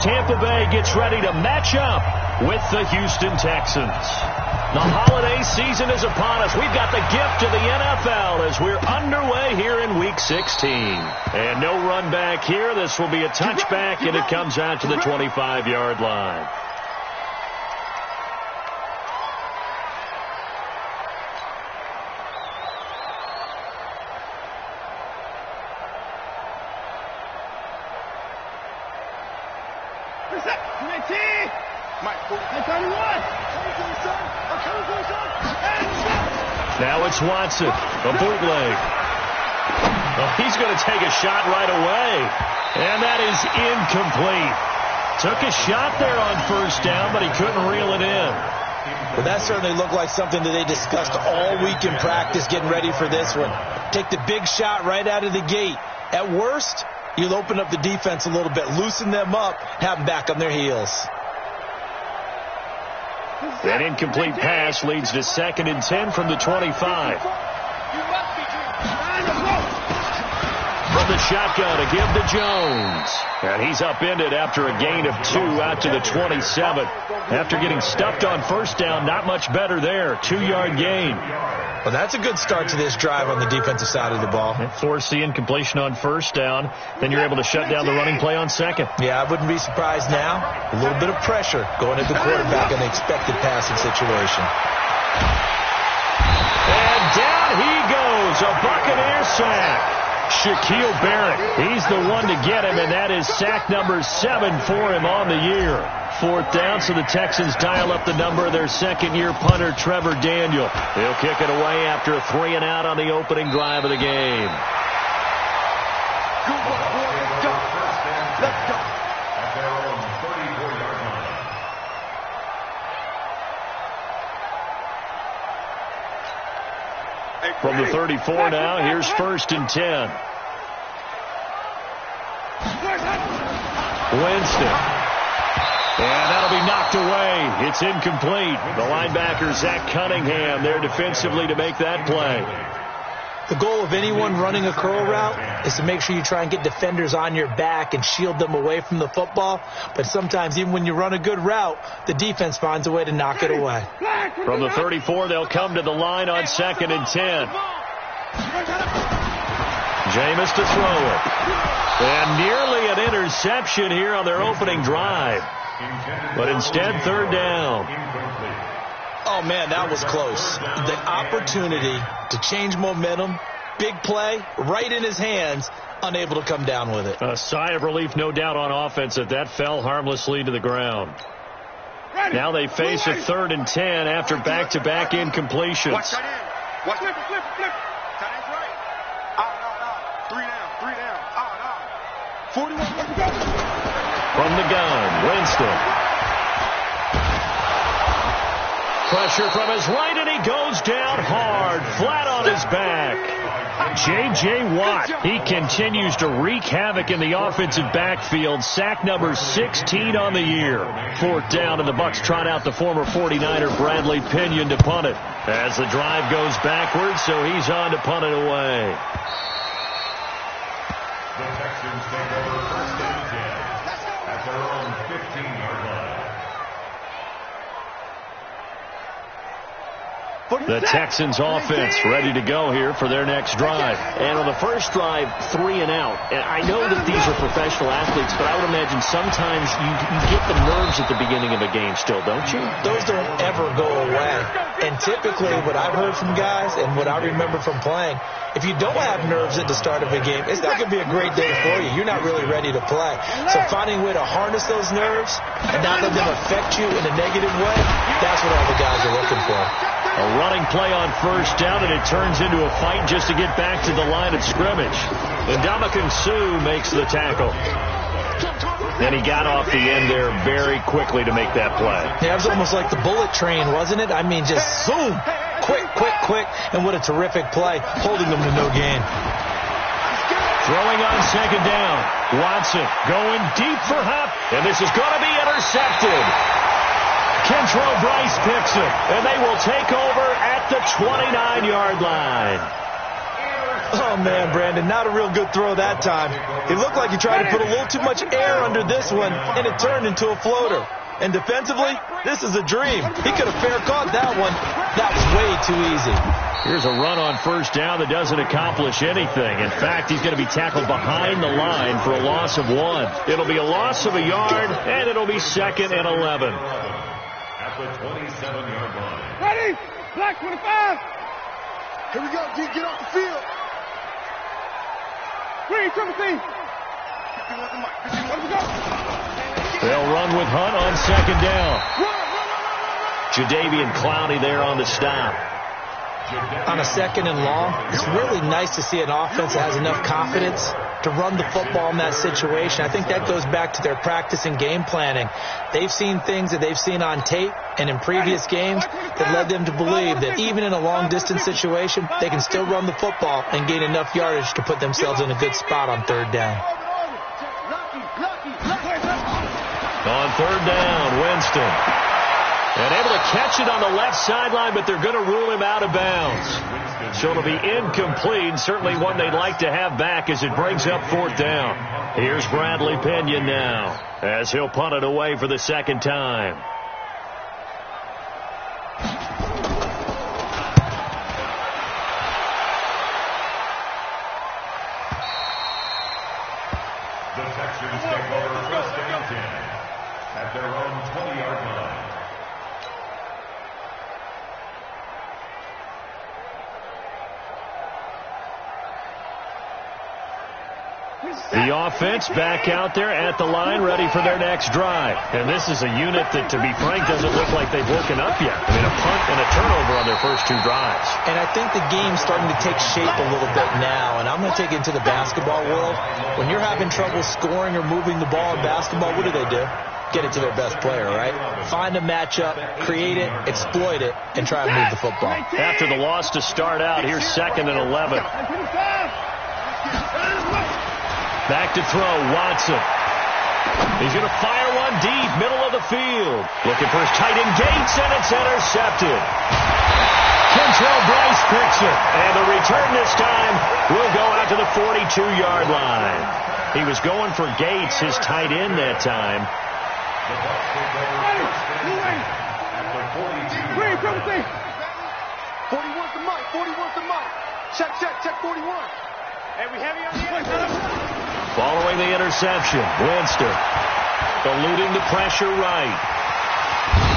Tampa Bay gets ready to match up with the Houston Texans. The holiday season is upon us. We've got the gift of the NFL as we're underway here in Week 16. And no run back here. This will be a touchback, and it comes out to the 25-yard line. Now it's Watson, a bootleg. Oh, he's going to take a shot right away. And that is incomplete. Took a shot there on first down, but he couldn't reel it in. Well, that certainly looked like something that they discussed all week in practice, getting ready for this one. Take the big shot right out of the gate. At worst, you'll open up the defense a little bit, loosen them up, have them back on their heels. That incomplete pass leads to 2nd and 10 from the 25. From the shotgun to give to Jones. And he's upended after a gain of 2 out to the 27. After getting stuffed on first down, not much better there. 2-yard gain. Well, that's a good start to this drive on the defensive side of the ball. Force the incompletion on first down. Then you're able to shut down the running play on second. Yeah, I wouldn't be surprised now. A little bit of pressure going at the quarterback in the expected passing situation. And down he goes. A Buccaneer sack. Shaquille Barrett, he's the one to get him, and that is sack number 7 for him on the year. 4th down, so the Texans dial up the number of their second-year punter, Trevor Daniel. He'll kick it away after a 3-and-out on the opening drive of the game. Let's go. At their own 34-yard line. From the 34 now, here's 1st and 10. Winston. And that'll be knocked away. It's incomplete. The linebacker, Zach Cunningham, there defensively to make that play. The goal of anyone running a curl route is to make sure you try and get defenders on your back and shield them away from the football. But sometimes, even when you run a good route, the defense finds a way to knock it away. From the 34, they'll come to the line on 2nd and 10. Jameis to throw it. And nearly an interception here on their opening drive. But instead, 3rd down. Oh, man, that was close. The opportunity to change momentum, big play, right in his hands, unable to come down with it. A sigh of relief, no doubt, on offense that fell harmlessly to the ground. Now they face a 3rd and 10 after back-to-back incompletions. Watch tight end. Watch flip. Tight end's right. 3 down. 41. From the gun, Winston. Pressure from his right, and he goes down hard, flat on his back. J.J. Watt, he continues to wreak havoc in the offensive backfield. Sack number 16 on the year. 4th down, and the Bucs trot out the former 49er Bradley Pinion to punt it. As the drive goes backwards, so he's on to punt it away. The Texans take over 1st and 10 at their own 15-yard line. The Texans offense ready to go here for their next drive. And on the first drive, 3-and-out. And I know that these are professional athletes, but I would imagine sometimes you get the nerves at the beginning of a game still, don't you? Those don't ever go away. And typically what I've heard from guys and what I remember from playing, if you don't have nerves at the start of a game, it's not going to be a great day for you. You're not really ready to play. So finding a way to harness those nerves and not let them affect you in a negative way, that's what all the guys are looking for. A running play on first down, and it turns into a fight just to get back to the line of scrimmage. And Ndamukong Suh makes the tackle. And he got off the end there very quickly to make that play. Yeah, it was almost like the bullet train, wasn't it? I mean, just zoom, quick, and what a terrific play, holding them to no gain. Throwing on second down. Watson going deep for Huff, and this is going to be intercepted. Kentrell Bryce picks it, and they will take over at the 29-yard line. Oh, man, Brandon, not a real good throw that time. It looked like he tried to put a little too much air under this one, and it turned into a floater. And defensively, this is a dream. He could have fair caught that one. That was way too easy. Here's a run on first down that doesn't accomplish anything. In fact, he's going to be tackled behind the line for a loss of 1. It'll be a loss of a yard, and it'll be 2nd and 11. At the 27-yard line. Ready? Black 25. Here we go, D. Get off the field. Green, triple C. Let me go. They'll run with Hunt on 2nd down. Jadeveon Clowney there on the stop. On a 2nd and long, it's really nice to see an offense that has enough confidence to run the football in that situation. I think that goes back to their practice and game planning. They've seen things that they've seen on tape and in previous games that led them to believe that even in a long-distance situation, they can still run the football and gain enough yardage to put themselves in a good spot on 3rd down. On 3rd down, Winston. And able to catch it on the left sideline, but they're going to rule him out of bounds. So it'll be incomplete, certainly one they'd like to have back as it brings up 4th down. Here's Bradley Pinion now as he'll punt it away for the 2nd time. The Texans take over 1st and 10 at their own 20-yard line. The offense back out there at the line, ready for their next drive. And this is a unit that, to be frank, doesn't look like they've woken up yet. I mean, a punt and a turnover on their first 2 drives. And I think the game's starting to take shape a little bit now. And I'm going to take it into the basketball world. When you're having trouble scoring or moving the ball in basketball, what do? Get it to their best player, right? Find a matchup, create it, exploit it, and try and move the football. After the loss to start out, here's 2nd and 11. Back to throw, Watson. He's going to fire one deep, middle of the field. Looking for his tight end Gates, and it's intercepted. Kentrell Bryce picks it, and the return this time will go out to the 42-yard line. He was going for Gates, his tight end that time. The Bucs take over 1st and 10 at the 42. Green, triple C. 41's the mic. 41's the mic. Check 41. Hey, we heavy on the end. Following the interception, Winston eluding the pressure right.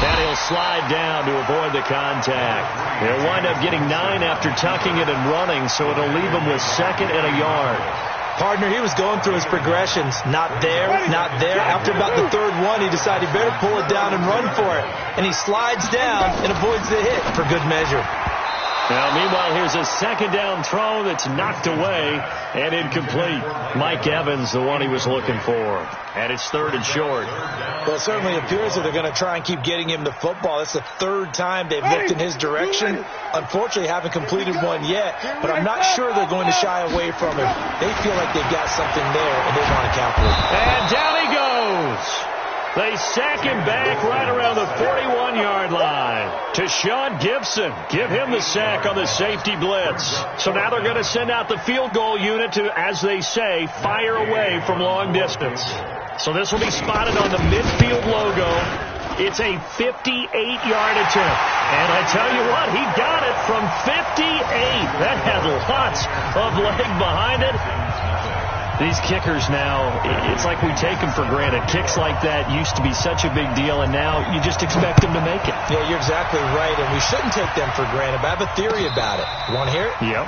And he'll slide down to avoid the contact. He'll wind up getting 9 after tucking it and running, so it'll leave him with 2nd and a yard. Partner, he was going through his progressions. Not there, not there. After about the 3rd one, he decided he better pull it down and run for it. And he slides down and avoids the hit for good measure. Now, meanwhile, here's a 2nd down throw that's knocked away and incomplete. Mike Evans, the one he was looking for. And it's 3rd and short. Well, it certainly appears that they're going to try and keep getting him the football. That's the 3rd time they've looked in his direction. Unfortunately, haven't completed one yet, but I'm not sure they're going to shy away from him. They feel like they've got something there, and they want to capitalize. And down he goes. They sack him back right around the 41-yard line. To Sean Gibson. Give him the sack on the safety blitz. So now they're going to send out the field goal unit to, as they say, fire away from long distance. So this will be spotted on the midfield logo. It's a 58-yard attempt. And I tell you what, he got it from 58. That had lots of leg behind it. These kickers now, it's like we take them for granted. Kicks like that used to be such a big deal, and now you just expect them to make it. Yeah, you're exactly right, and we shouldn't take them for granted, but I have a theory about it. You want to hear it? Yep.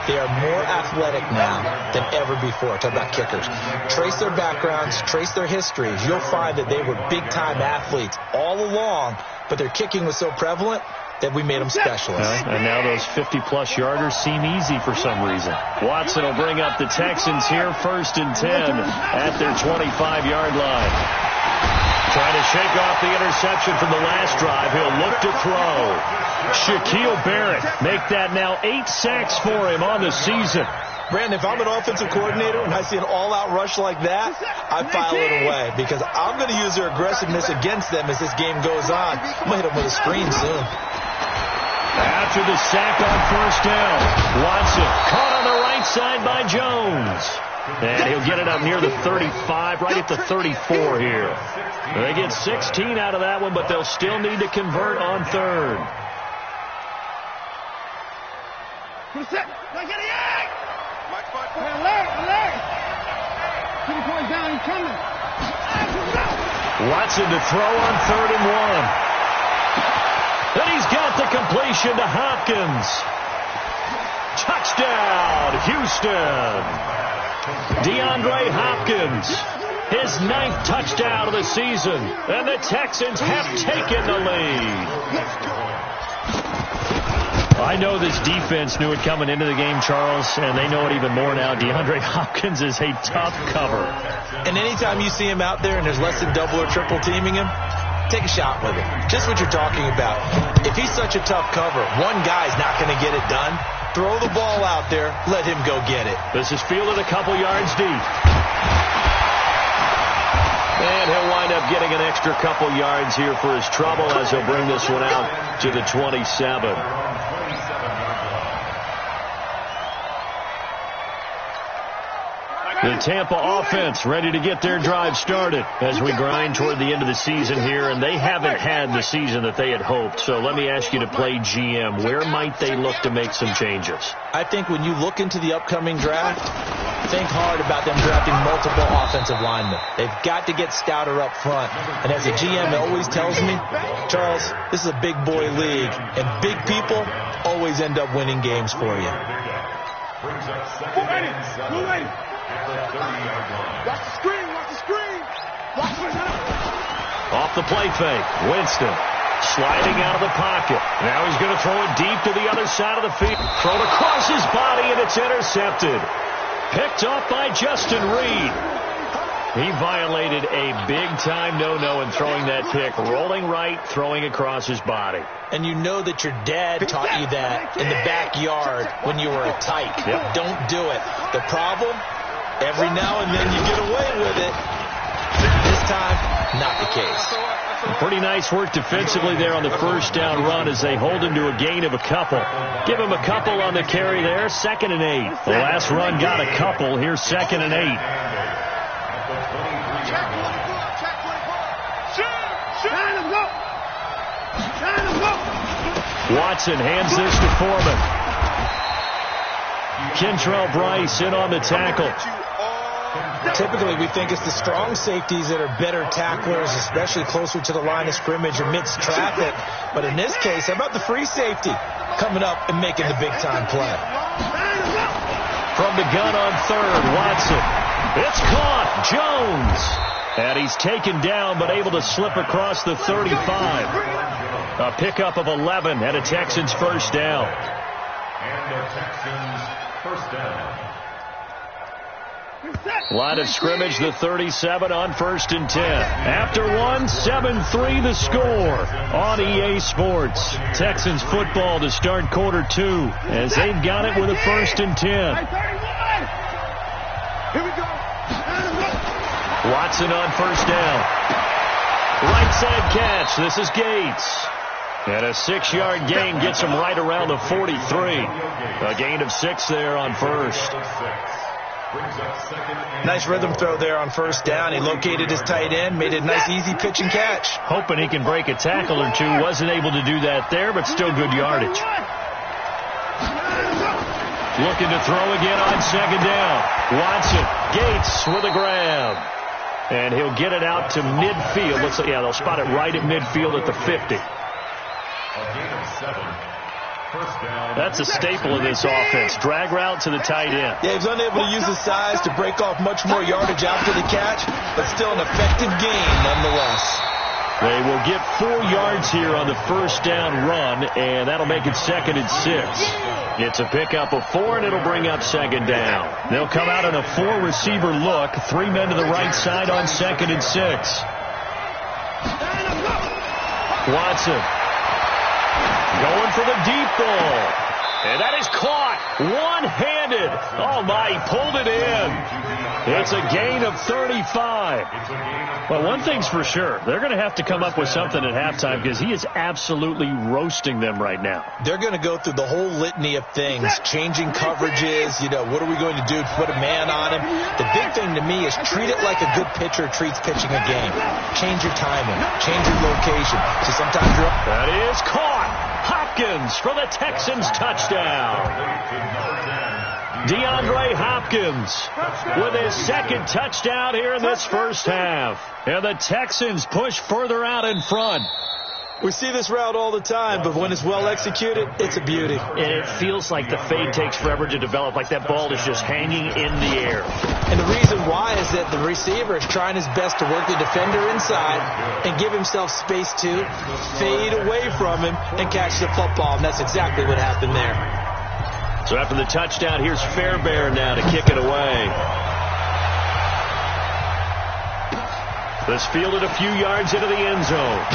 They are more athletic now than ever before. Talk about kickers. Trace their backgrounds, trace their histories. You'll find that they were big-time athletes all along, but their kicking was so prevalent that we made them specialists. And now those 50-plus yarders seem easy for some reason. Watson will bring up the Texans here, 1st and 10 at their 25-yard line. Trying to shake off the interception from the last drive. He'll look to throw. Shaquille Barrett make that now 8 sacks for him on the season. Brandon, if I'm an offensive coordinator and I see an all-out rush like that, I file it away because I'm going to use their aggressiveness against them as this game goes on. I'm going to hit them with a screen soon. After the sack on first down, Watson caught on the right side by Jones. And he'll get it up near the 35, right at the 34 here. They get 16 out of that one, but they'll still need to convert on third. Watson to throw on 3rd and 1. And he's got the completion to Hopkins. Touchdown, Houston. DeAndre Hopkins, his 9th touchdown of the season, and the Texans have taken the lead. I know this defense knew it coming into the game, Charles, and they know it even more now. DeAndre Hopkins is a tough cover. And anytime you see him out there and there's less than double or triple teaming him, take a shot with him. Just what you're talking about. If he's such a tough cover, one guy's not going to get it done. Throw the ball out there. Let him go get it. This is fielded a couple yards deep. And he'll wind up getting an extra couple yards here for his trouble as he'll bring this one out to the 27. The Tampa offense ready to get their drive started as we grind toward the end of the season here, and they haven't had the season that they had hoped. So let me ask you to play GM. Where might they look to make some changes? I think when you look into the upcoming draft, think hard about them drafting multiple offensive linemen. They've got to get stouter up front. And as a GM always tells me, Charles, this is a big boy league, and big people always end up winning games for you. Watch the screen, watch the screen. Watch the screen. Off the play fake, Winston sliding out of the pocket. Now he's going to throw it deep to the other side of the field. Thrown across his body, and it's intercepted. Picked off by Justin Reed. He violated a big-time no-no in throwing that pick. Rolling right, throwing across his body. And you know that your dad taught you that in the backyard when you were a tyke. Yep. Don't do it. The problem? Every now and then you get away with it. This time, not the case. Pretty nice work defensively there on the first down run as they hold him to a gain of a couple. Give him a couple on the carry there. 2nd and 8. The last run got a couple. Here's 2nd and 8. Watson hands this to Foreman. Kentrell Bryce in on the tackle. Typically, we think it's the strong safeties that are better tacklers, especially closer to the line of scrimmage amidst traffic. But in this case, how about the free safety coming up and making the big-time play? From the gun on 3rd, Watson. It's caught. Jones. And he's taken down, but able to slip across the 35. A pickup of 11 and a Texans first down. And the Texans first down. Line of scrimmage, the 37 on 1st and 10. After one, 7-3 the score on EA Sports. Texans football to start quarter 2 as they've got it with a 1st and 10. Here we go. Watson on first down. Right side catch. This is Gates. And a 6-yard gain gets him right around the 43. A gain of 6 there on first. Nice rhythm throw there on first down. He located his tight end, made a nice easy pitch and catch. Hoping he can break a tackle or two. Wasn't able to do that there, but still good yardage. Looking to throw again on 2nd down. Watson, Gates with a grab. And he'll get it out to midfield. Looks like, yeah, they'll spot it right at midfield at the 50. That's a staple of this offense. Drag route to the tight end. Yeah, he's unable to use his size to break off much more yardage after the catch, but still an effective gain nonetheless. They will get 4 yards here on the first down run, and that'll make it 2nd and 6. It's a pickup of 4, and it'll bring up 2nd down. They'll come out in a 4-receiver look. 3 men to the right side on 2nd and 6. Watson going for the deep ball. And that is caught one-handed. Oh, my, he pulled it in. It's a gain of 35. Well, one thing's for sure. They're going to have to come up with something at halftime because he is absolutely roasting them right now. They're going to go through the whole litany of things, changing coverages, what are we going to do to put a man on him? The big thing to me is treat it like a good pitcher treats pitching a game. Change your timing, change your location. So sometimes you're up. That is caught. Hopkins for the Texans touchdown. DeAndre Hopkins with his second touchdown here in this first half. And the Texans push further out in front. We see this route all the time, but when it's well executed, it's a beauty. And it feels like the fade takes forever to develop, like that ball is just hanging in the air. And the reason why is that the receiver is trying his best to work the defender inside and give himself space to fade away from him and catch the football, and that's exactly what happened there. So after the touchdown, here's Fairbairn now to kick it away. This fielded a few yards into the end zone.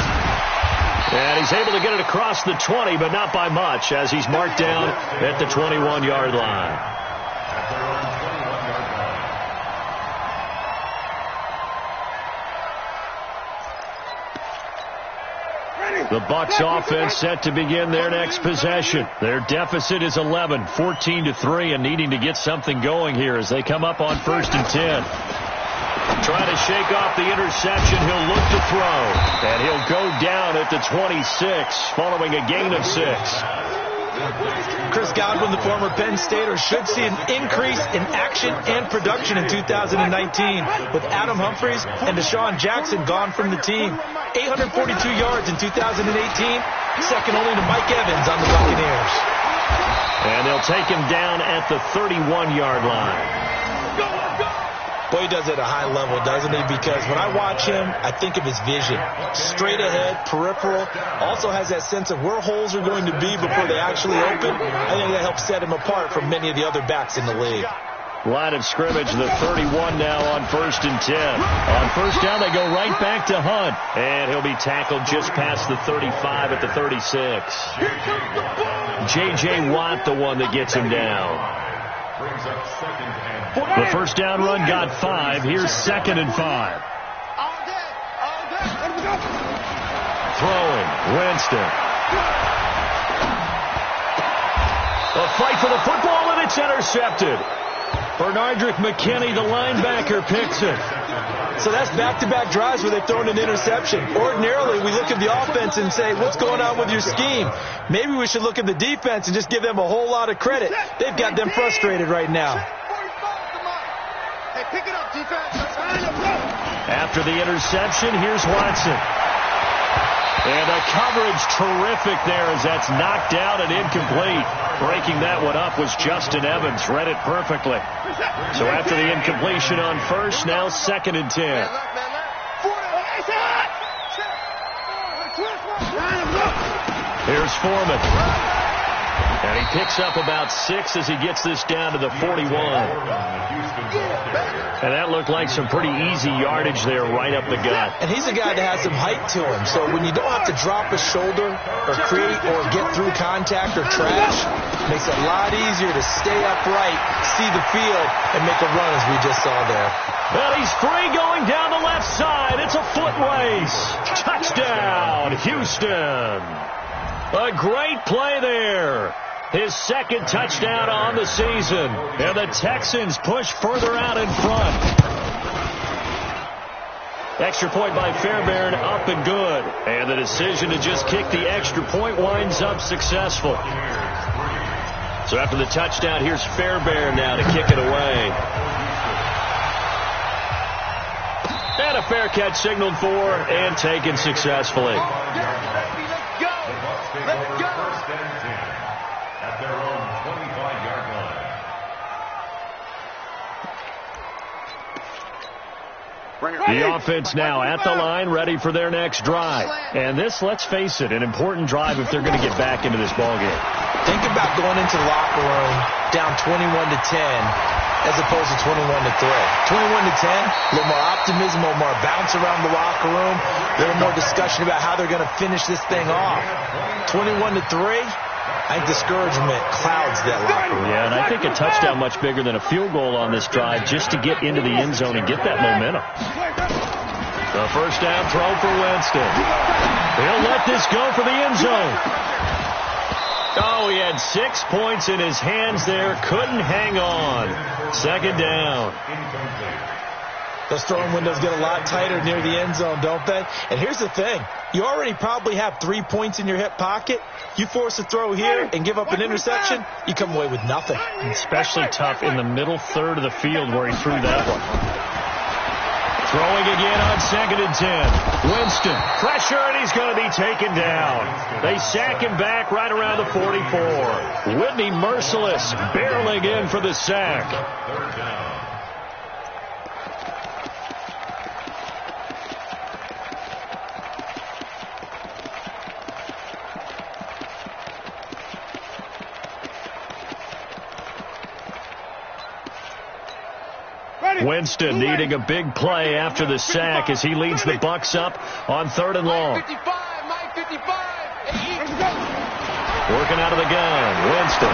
And he's able to get it across the 20, but not by much, as he's marked down at the 21-yard line. The Bucs offense set to begin their next possession. Their deficit is 11, 14-3, and needing to get something going here as they come up on 1st and 10. Trying to shake off the interception, he'll look to throw. And he'll go down at the 26, following a gain of 6. Chris Godwin, the former Penn Stater, should see an increase in action and production in 2019 with Adam Humphries and Deshaun Jackson gone from the team. 842 yards in 2018, second only to Mike Evans on the Buccaneers. And they'll take him down at the 31-yard line. Boy, he does it at a high level, doesn't he? Because when I watch him, I think of his vision. Straight ahead, peripheral. Also has that sense of where holes are going to be before they actually open. I think that helps set him apart from many of the other backs in the league. Line of scrimmage, the 31 now on 1st and 10. On first down, they go right back to Hunt. And he'll be tackled just past the 35 at the 36. J.J. Watt, the one that gets him down. The first down run got 5. Here's 2nd and 5. Throwing, Winston. A fight for the football, and it's intercepted. Bernardrick McKinney, the linebacker, picks it. So that's back-to-back drives where they've thrown an interception. Ordinarily, we look at the offense and say, what's going on with your scheme? Maybe we should look at the defense and just give them a whole lot of credit. They've got them frustrated right now. Pick it up, defense. After the interception, here's Watson. And the coverage terrific there as that's knocked down and incomplete. Breaking that one up was Justin Evans. Read it perfectly. So after the incompletion on first, now 2nd and 10. Here's Foreman. And he picks up about 6 as he gets this down to the 41. And that looked like some pretty easy yardage there right up the gut. And he's a guy that has some height to him. So when you don't have to drop a shoulder or create or get through contact or trash, it makes it a lot easier to stay upright, see the field, and make a run as we just saw there. Well, he's free going down the left side. It's a foot race. Touchdown, Houston. A great play there. His 2nd touchdown on the season. And the Texans push further out in front. Extra point by Fairbairn, up and good. And the decision to just kick the extra point winds up successful. So after the touchdown, here's Fairbairn now to kick it away. And a fair catch signaled for and taken successfully. Let's go. At their own 25-yard line. The offense now at the line, ready for their next drive. And this, let's face it, an important drive if they're going to get back into this ballgame. Think about going into the locker room down 21-10 as opposed to 21-3. 21-10, a little more optimism, a little more bounce around the locker room, a little more discussion about how they're going to finish this thing off. 21-3, I think discouragement clouds that locker room. Yeah, and I think a touchdown much bigger than a field goal on this drive just to get into the end zone and get that momentum. The first down throw for Winston. He'll let this go for the end zone. Oh, he had 6 points in his hands there. Couldn't hang on. Second down. Those throwing windows get a lot tighter near the end zone, don't they? And here's the thing. You already probably have 3 points in your hip pocket. You force a throw here and give up an interception, you come away with nothing. Especially tough in the middle third of the field where he threw that one. Throwing again on 2nd and 10. Winston, pressure, and he's going to be taken down. They sack him back right around the 44. Whitney Merciless barreling in for the sack. Third down. Winston needing a big play after the sack as he leads the Bucs up on 3rd and long. Working out of the gun, Winston.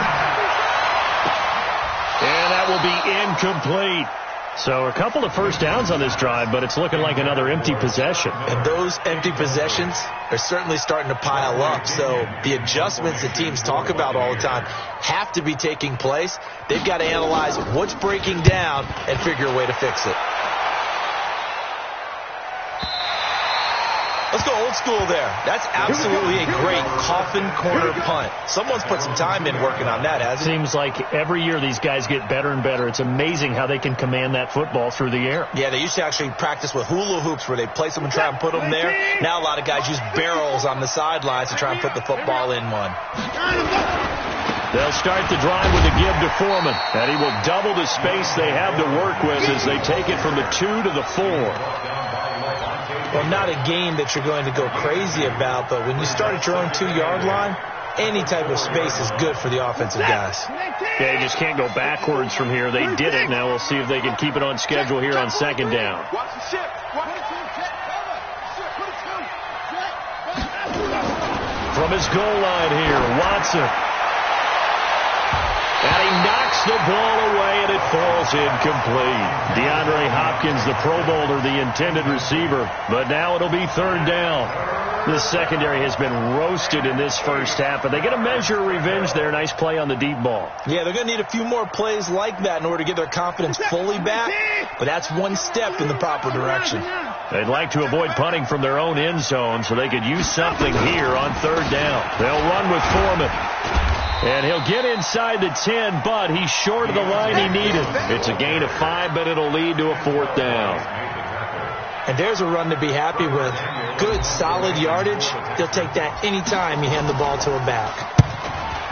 And that will be incomplete. So a couple of first downs on this drive, but it's looking like another empty possession. And those empty possessions are certainly starting to pile up. So the adjustments that teams talk about all the time have to be taking place. They've got to analyze what's breaking down and figure a way to fix it. Let's go old school there. That's absolutely a great coffin corner punt. Someone's put some time in working on that, hasn't it? Seems like every year these guys get better and better. It's amazing how they can command that football through the air. Yeah, they used to actually practice with hula hoops where they place them and try and put them there. Now a lot of guys use barrels on the sidelines to try and put the football in one. They'll start the drive with a give to Foreman, and he will double the space they have to work with as they take it from the 2 to the 4. Well, not a game that you're going to go crazy about, but when you start at your own 2-yard line, any type of space is good for the offensive guys. They just can't go backwards from here. They did it. Now we'll see if they can keep it on schedule here on 2nd down. From his goal line here, Watson. And he knocks the ball away, and it falls incomplete. DeAndre Hopkins, the Pro Bowler, the intended receiver. But now it'll be 3rd down. The secondary has been roasted in this first half, but they get a measure of revenge there. Nice play on the deep ball. Yeah, they're going to need a few more plays like that in order to get their confidence fully back. But that's one step in the proper direction. They'd like to avoid punting from their own end zone, so they could use something here on 3rd down. They'll run with Foreman. And he'll get inside the 10, but he's short of the line he needed. It's a gain of 5, but it'll lead to a 4th down. And there's a run to be happy with. Good, solid yardage. They'll take that anytime you hand the ball to a back.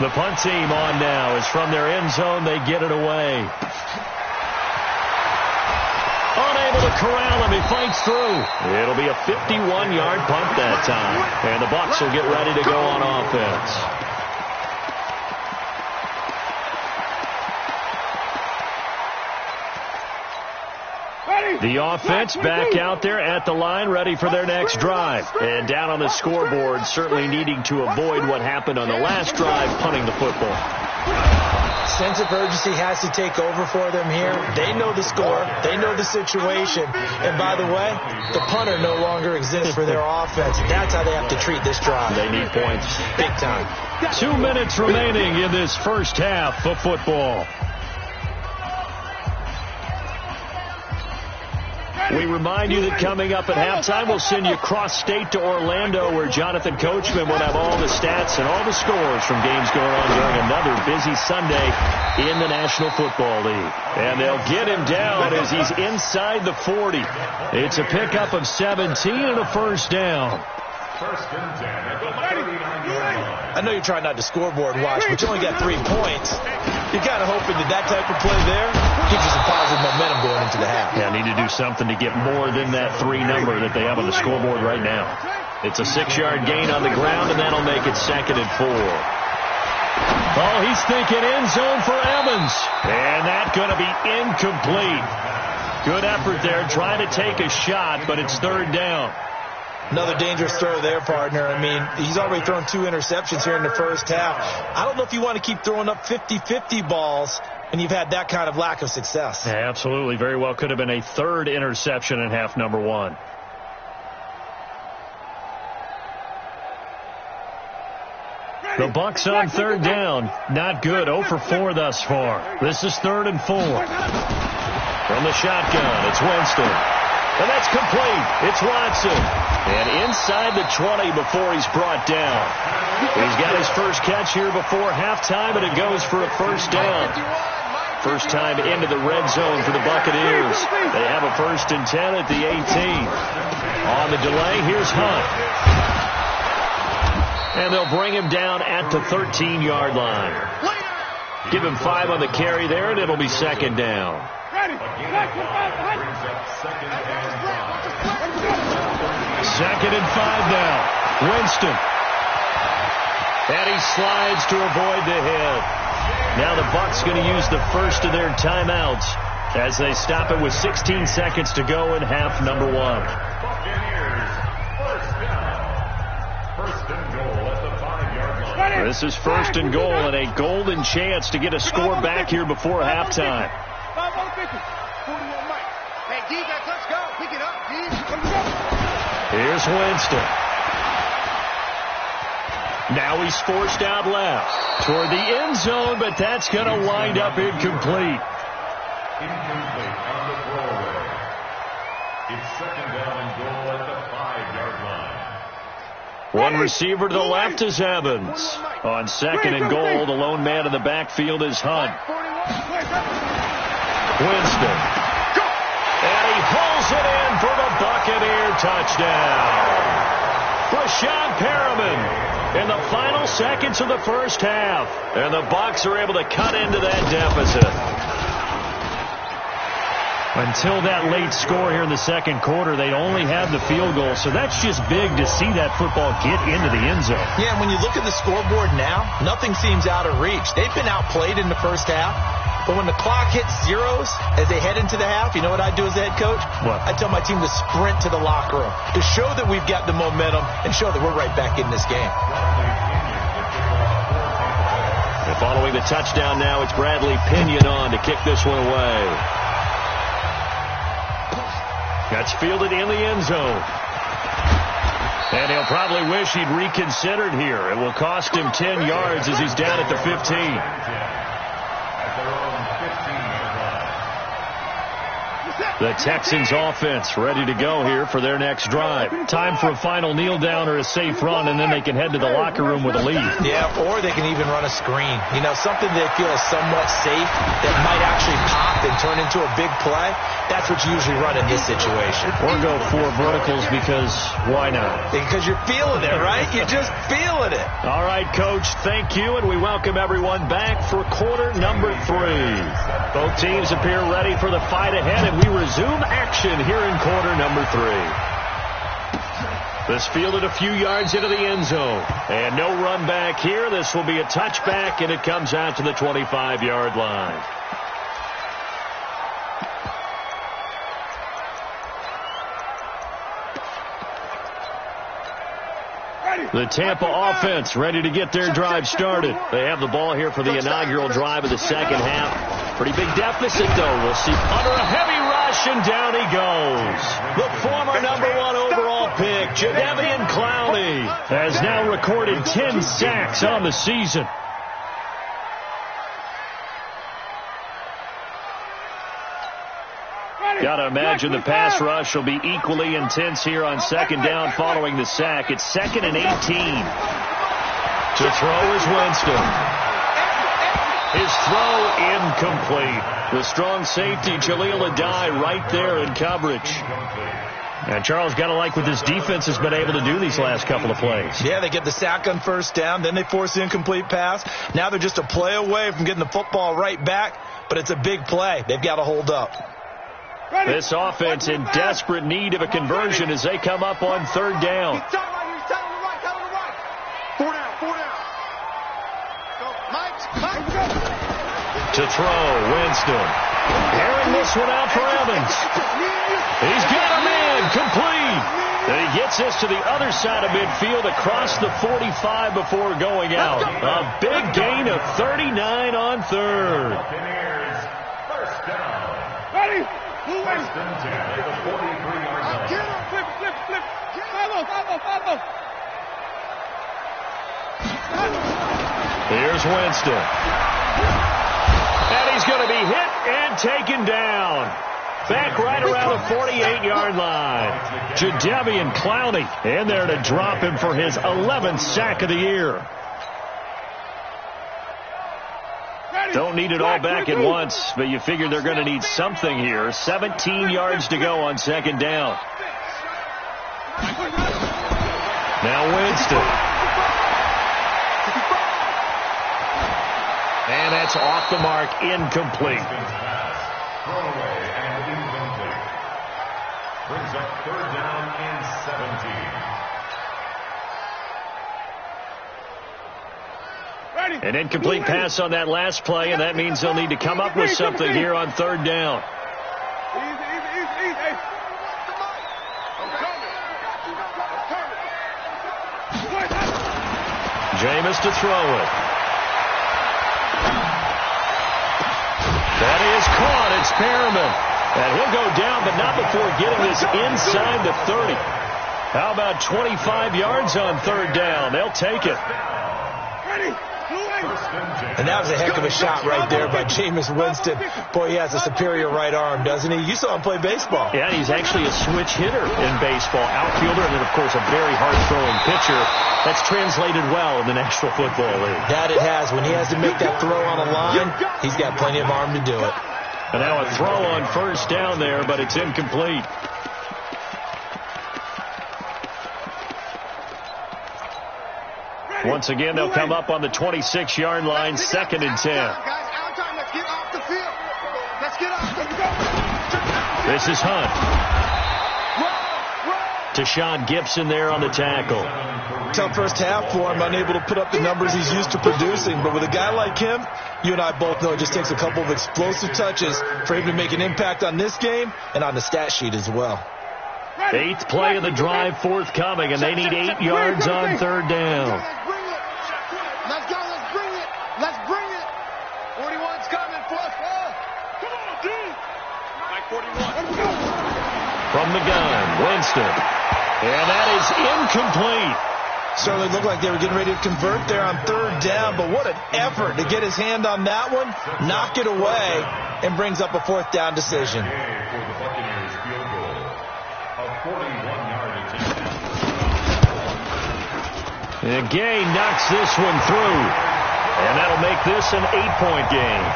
The punt team on now is from their end zone. They get it away. Unable to corral him. He fights through. It'll be a 51-yard punt that time. And the Bucs will get ready to go on offense. The offense back out there at the line, ready for their next drive. And down on the scoreboard, certainly needing to avoid what happened on the last drive, punting the football. Sense of urgency has to take over for them here. They know the score. They know the situation. And by the way, the punter no longer exists for their offense. That's how they have to treat this drive. They need points. Big time. 2 minutes remaining in this first half of football. We remind you that coming up at halftime, we'll send you cross-state to Orlando, where Jonathan Coachman will have all the stats and all the scores from games going on during another busy Sunday in the National Football League. And they'll get him down as he's inside the 40. It's a pickup of 17 and a first down. First and 10 at the 39-yard line. I know you're trying not to scoreboard watch, but you only got 3 points. You're kind of hoping that type of play there gives you some positive momentum going into the half. Yeah, need to do something to get more than that 3 number that they have on the scoreboard right now. It's a 6-yard gain on the ground, and that'll make it 2nd and 4. Oh, he's thinking end zone for Evans. And that's going to be incomplete. Good effort there, trying to take a shot, but it's 3rd down. Another dangerous throw there, partner. I mean, he's already thrown 2 interceptions here in the first half. I don't know if you want to keep throwing up 50-50 balls when you've had that kind of lack of success. Yeah, absolutely. Very well could have been a 3rd interception in half number 1. The Bucs on 3rd down. Not good. 0 for 4 thus far. This is 3rd and 4. From the shotgun, it's Winston. And that's complete. It's Watson. And inside the 20 before he's brought down. He's got his first catch here before halftime, and it goes for a first down. First time into the red zone for the Buccaneers. They have a 1st and 10 at the 18. On the delay, here's Hunt. And they'll bring him down at the 13-yard line. Give him 5 on the carry there, and it'll be 2nd down. Second and 5 now. Winston. And he slides to avoid the hit. Now the Bucs going to use the first of their timeouts as they stop it with 16 seconds to go in half number 1. Buccaneers, first down. First and goal at the 5-yard line. This is 1st and goal and a golden chance to get a score back here before halftime. Here's Winston. Now he's forced out left toward the end zone, but that's going to wind up incomplete. Incomplete on the throwaway. It's 2nd down and goal at the 5-yard line. One receiver to the left is Evans. On 2nd and goal, the lone man in the backfield is Hunt. Winston. And he pulls it in for the Buccaneer touchdown. Brashad Perriman in the final seconds of the first half. And the Bucs are able to cut into that deficit. Until that late score here in the 2nd quarter, they only had the field goal. So that's just big to see that football get into the end zone. Yeah, and when you look at the scoreboard now, nothing seems out of reach. They've been outplayed in the first half. But when the clock hits zeros as they head into the half, you know what I do as the head coach? What? I tell my team to sprint to the locker room to show that we've got the momentum and show that we're right back in this game. And following the touchdown now, it's Bradley Pinion on to kick this one away. That's fielded in the end zone. And he'll probably wish he'd reconsidered here. It will cost him 10 yards as he's down at the 15. At their own 15-yard line. The Texans offense ready to go here for their next drive. Time for a final kneel down or a safe run, and then they can head to the locker room with a lead. Yeah, or they can even run a screen. You know, something they feel is somewhat safe that might actually pop and turn into a big play. That's what you usually run in this situation. Or go 4 verticals because why not? Because you're feeling it, right? You're just feeling it. All right, Coach, thank you, and we welcome everyone back for quarter number 3. Both teams appear ready for the fight ahead, and we resume action here in quarter number 3. This fielded a few yards into the end zone. And no run back here. This will be a touchback, and it comes out to the 25-yard line. The Tampa offense ready to get their drive started. They have the ball here for the inaugural drive of the second half. Pretty big deficit, though. We'll see under a heavy rush, and down he goes. The former #1 overall pick, Jadeveon Clowney, has now recorded 10 sacks on the season. Got to imagine the pass rush will be equally intense here on second down following the sack. It's 2nd and 18. To throw is Winston. His throw incomplete. The strong safety, Jaleel Adai, right there in coverage. And Charles, got to like what this defense has been able to do these last couple of plays. Yeah, they get the sack on first down, then they force the incomplete pass. Now they're just a play away from getting the football right back, but it's a big play. They've got to hold up. This offense in desperate need of a conversion as they come up on 3rd down. He's tight on the right. 4 down. Go, Mike. To throw, Winston. Airing this one out for Evans. He's got a man, complete. And he gets this to the other side of midfield across the 45 before going out. A big gain of 39 on third. Buccaneers, first down. Ready? First and 10 at the 43-yard line. Flip. Follow. Here's Winston. And he's going to be hit and taken down. Back right around the 48-yard line. Jadeveon Clowney in there to drop him for his 11th sack of the year. Don't need it all back at once, but you figure they're going to need something here. 17 yards to go on second down. Now Winston. And that's off the mark, incomplete. Throwaway and incomplete. Brings up third down and 17. An incomplete pass on that last play, and that means they'll need to come up with something here on third down. Easy. Jameis to throw it. That is caught. It's Perriman. And he'll go down, but not before getting this inside the 30. How about 25 yards on third down? They'll take it. And that was a heck of a shot right there by Jameis Winston. Boy, he has a superior right arm, doesn't he? You saw him play baseball. Yeah, he's actually a switch hitter in baseball. Outfielder, and then, of course, a very hard-throwing pitcher. That's translated well in the National Football League. That it has. When he has to make that throw on a line, he's got plenty of arm to do it. And now a throw on first down there, but it's incomplete. Once again, they'll come up on the 26-yard line, second and 10. This is Hunt. Tashawn Gibson there on the tackle. Tough first half for him, unable to put up the numbers he's used to producing. But with a guy like him, you and I both know it just takes a couple of explosive touches for him to make an impact on this game and on the stat sheet as well. 8th play of the drive forthcoming, and they need 8 yards on third down. Let's bring it. 41's coming. Plus 4. Come on, dude. Like 41. From the gun, Winston. And that is incomplete. Certainly looked like they were getting ready to convert there on third down, but what an effort to get his hand on that one, knock it away, and brings up a fourth down decision. For the Buccaneers field goal, a 41-yard attempt. And Gay knocks this one through. And that'll make this an 8-point game.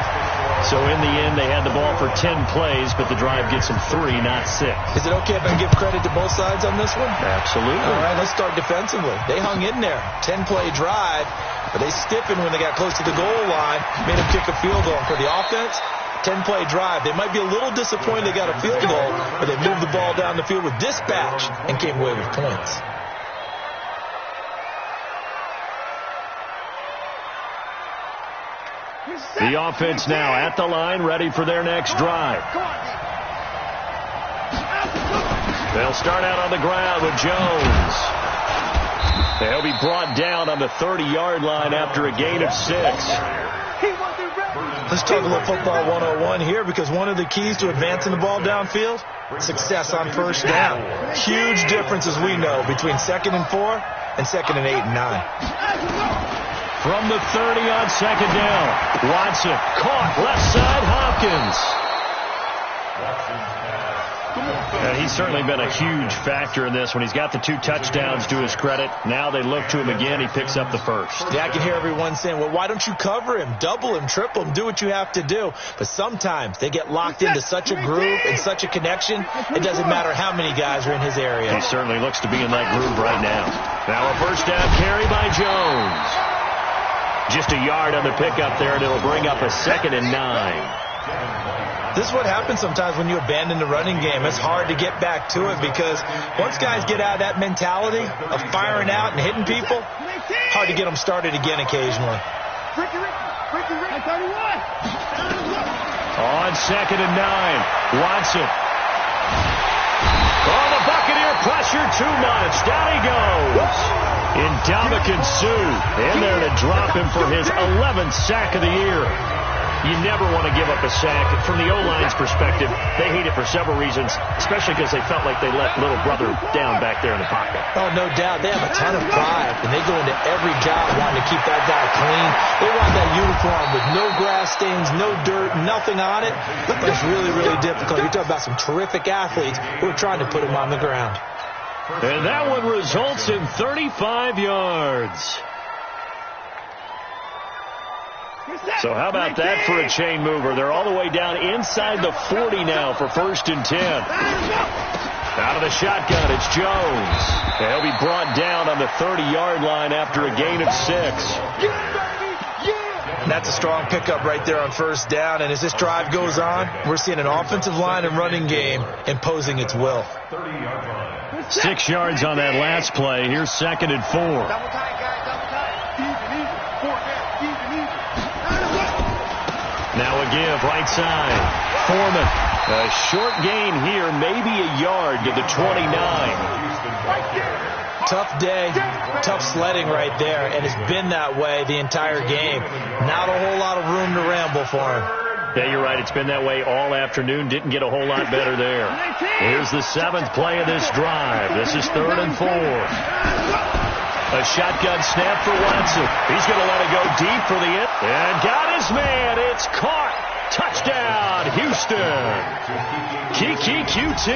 So in the end, they had the ball for 10 plays, but the drive gets them 3, not 6. Is it okay if I give credit to both sides on this one? Absolutely. All right, let's start defensively. They hung in there. 10-play drive, but they stiffened when they got close to the goal line, made them kick a field goal. For the offense, 10-play drive. They might be a little disappointed they got a field goal, but they moved the ball down the field with dispatch and came away with points. The offense now at the line, ready for their next drive. They'll start out on the ground with Jones. They'll be brought down on the 30-yard line after a gain of 6. Let's talk a little football 101 here, because one of the keys to advancing the ball downfield, success on first down. Huge difference, as we know, between 2nd and 4 and 2nd and 8 and 9. From the 30 on second down, Watson caught left side, Hopkins. And he's certainly been a huge factor in this one. He's got the 2 touchdowns to his credit. Now they look to him again. He picks up the first. Yeah, I can hear everyone saying, well, why don't you cover him, double him, triple him, do what you have to do. But sometimes they get locked into such a groove and such a connection, it doesn't matter how many guys are in his area. He certainly looks to be in that groove right now. Now a first down carry by Jones. Just a yard on the pickup there, and it'll bring up a 2nd and 9. This is what happens sometimes when you abandon the running game. It's hard to get back to it, because once guys get out of that mentality of firing out and hitting people, hard to get them started again occasionally. On 2nd and 9, Watson. Oh, the Buccaneer pressure too much. Down he goes. Ndamukong Suh in there to drop him for his 11th sack of the year. You never want to give up a sack. From the O-line's perspective, they hate it for several reasons, especially because they felt like they let little brother down back there in the pocket. Oh, no doubt. They have a ton of pride, and they go into every job wanting to keep that guy clean. They want that uniform with no grass stains, no dirt, nothing on it. It's really, really difficult. You're talking about some terrific athletes who are trying to put him on the ground. And that one results in 35 yards. So how about that for a chain mover? They're all the way down inside the 40 now for 1st and 10. Out of the shotgun, it's Jones. And he'll be brought down on the 30-yard line after a gain of 6. And that's a strong pickup right there on 1st down. And as this drive goes on, we're seeing an offensive line and running game imposing its will. 6 yards on that last play. Here's 2nd and 4. Double tight, guys. Double tight. Easy. 4 down. Easy. Now a give, right side. Foreman. A short gain here, maybe a yard to the 29. Tough day, tough sledding right there, and it's been that way the entire game. Not a whole lot of room to ramble for him. Yeah, you're right. It's been that way all afternoon. Didn't get a whole lot better there. Here's the 7th play of this drive. This is 3rd and 4. A shotgun snap for Watson. He's going to let it go deep for the it. And got his man. It's caught. Touchdown, Houston. Kiki QT